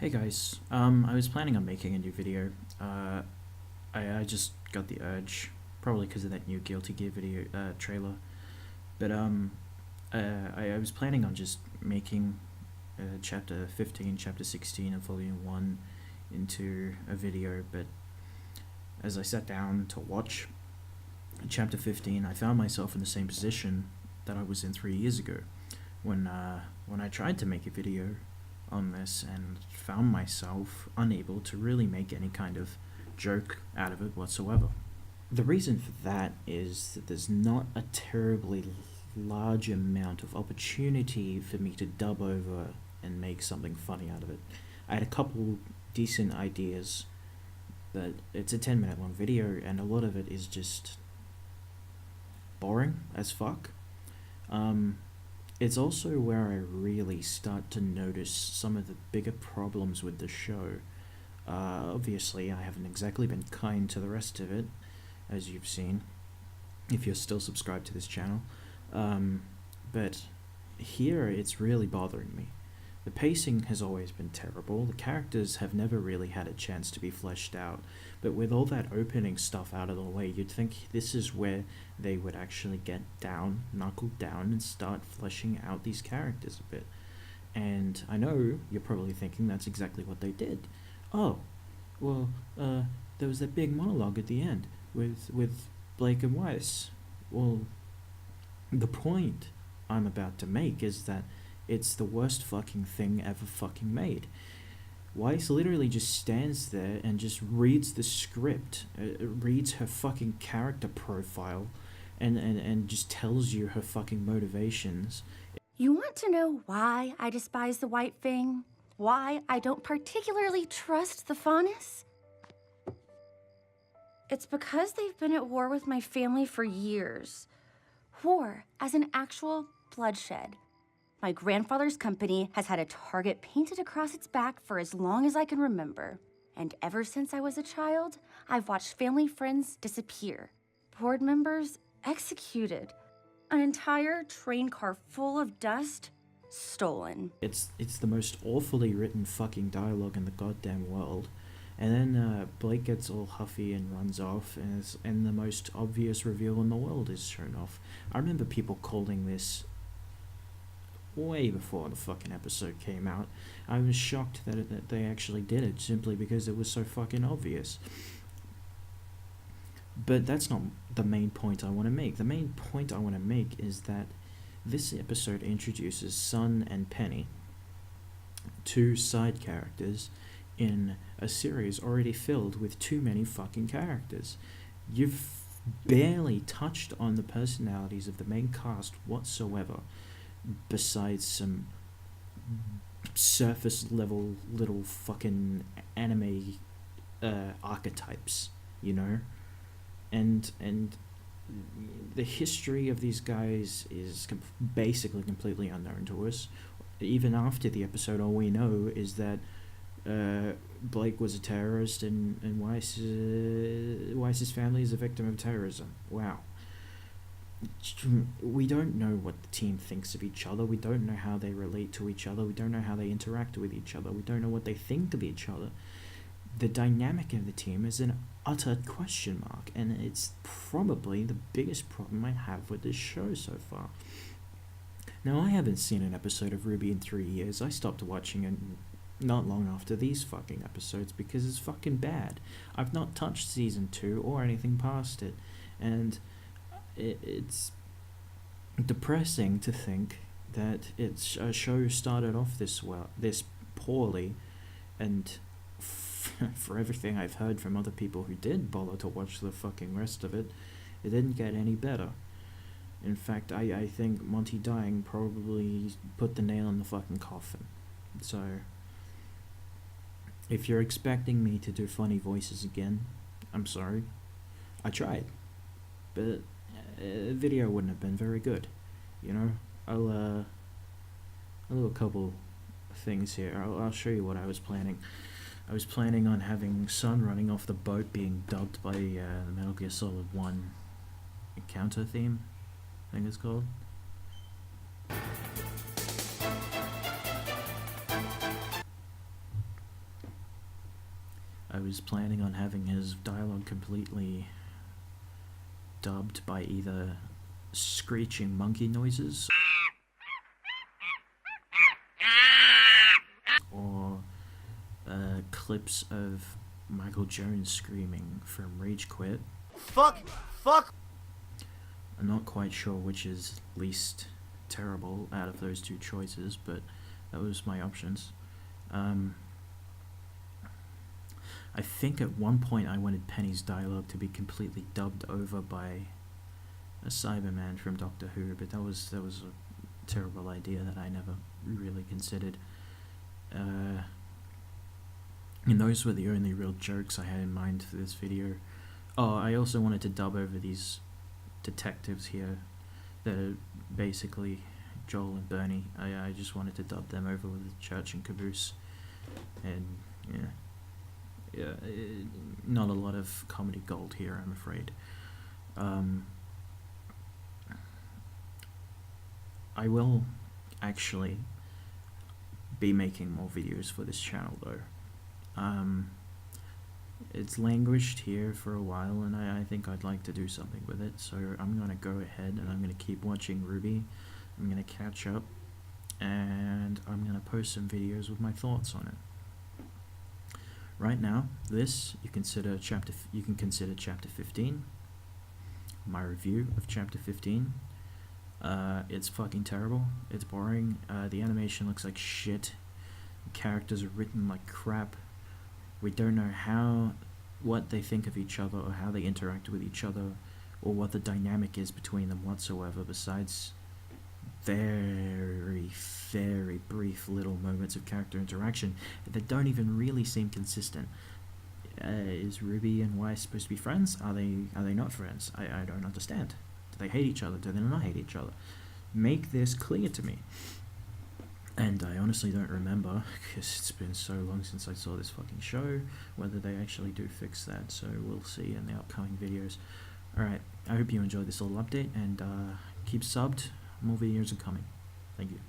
Hey guys, I was planning on making a new video. I just got the urge, probably because of that new Guilty Gear video trailer. But I was planning on just making chapter 15, chapter 16 of volume 1 into a video. But as I sat down to watch chapter 15, I found myself in the same position that I was in 3 years ago, when I tried to make a video on this and found myself unable to really make any kind of joke out of it whatsoever. The reason for that is that there's not a terribly large amount of opportunity for me to dub over and make something funny out of it. I had a couple decent ideas, but it's a 10-minute long video and a lot of it is just boring as fuck. It's also where I really start to notice some of the bigger problems with the show. Obviously, I haven't exactly been kind to the rest of it, as you've seen, if you're still subscribed to this channel. But here, it's really bothering me. The pacing has always been terrible, the characters have never really had a chance to be fleshed out, but with all that opening stuff out of the way, you'd think this is where they would actually get down, knuckle down, and start fleshing out these characters a bit. And I know you're probably thinking that's exactly what they did. Oh, well, there was that big monologue at the end with Blake and Weiss. Well, the point I'm about to make is that it's the worst fucking thing ever fucking made. Weiss literally just stands there and just reads the script, reads her fucking character profile, and just tells you her fucking motivations. You want to know why I despise the White Fang? Why I don't particularly trust the Faunus? It's because they've been at war with my family for years. War as an actual bloodshed. My grandfather's company has had a target painted across its back for as long as I can remember. And ever since I was a child, I've watched family friends disappear. Board members executed. An entire train car full of dust stolen. It's the most awfully written fucking dialogue in the goddamn world. And then Blake gets all huffy and runs off, and the most obvious reveal in the world is shown off. I remember people calling this way before the fucking episode came out. I was shocked that they actually did it simply because it was so fucking obvious. But that's not the main point I want to make. The main point I want to make is that this episode introduces Sun and Penny, two side characters in a series already filled with too many fucking characters. You've barely touched on the personalities of the main cast whatsoever, besides some surface level little fucking anime archetypes, you know? And the history of these guys is basically completely unknown to us. Even after the episode, all we know is that Blake was a terrorist and Weiss's family is a victim of terrorism. Wow. We don't know what the team thinks of each other. We don't know how they relate to each other. We don't know how they interact with each other. We don't know what they think of each other. The dynamic of the team is an utter question mark, and it's probably the biggest problem I have with this show so far. Now, I haven't seen an episode of RWBY in 3 years. I stopped watching it not long after these fucking episodes because it's fucking bad. I've not touched season 2 or anything past it, and it's depressing to think that it's a show started off this poorly, and for everything I've heard from other people who did bother to watch the fucking rest of it, it didn't get any better. In fact, I think Monty dying probably put the nail in the fucking coffin. So, if you're expecting me to do funny voices again, I'm sorry. I tried, but the video wouldn't have been very good, you know? I'll do a couple things here. I'll show you what I was planning. I was planning on having Sun running off the boat being dubbed by the Metal Gear Solid 1 encounter theme, I think it's called. I was planning on having his dialogue completely dubbed by either screeching monkey noises or clips of Michael Jones screaming from Rage Quit. Fuck! I'm not quite sure which is least terrible out of those two choices, but that was my options. I think at one point I wanted Penny's dialogue to be completely dubbed over by a Cyberman from Doctor Who, but that was a terrible idea that I never really considered. And those were the only real jokes I had in mind for this video. Oh, I also wanted to dub over these detectives here that are basically Joel and Bernie. I just wanted to dub them over with Church and Caboose. And yeah, not a lot of comedy gold here, I'm afraid. I will actually be making more videos for this channel though. It's languished here for a while, and I think I'd like to do something with it, so I'm gonna go ahead and I'm gonna keep watching RWBY. I'm gonna catch up, and I'm gonna post some videos with my thoughts on it. Right now, this you can consider chapter 15. My review of chapter 15. It's fucking terrible. It's boring. The animation looks like shit. The characters are written like crap. We don't know what they think of each other, or how they interact with each other, or what the dynamic is between them whatsoever, besides very, very brief little moments of character interaction that don't even really seem consistent. Is Ruby and Weiss supposed to be friends? Are they not friends? I don't understand. Do they hate each other? Do they not hate each other? Make this clear to me. And I honestly don't remember, because it's been so long since I saw this fucking show, whether they actually do fix that, so we'll see in the upcoming videos. Alright, I hope you enjoyed this little update, and keep subbed. More videos are coming. Thank you.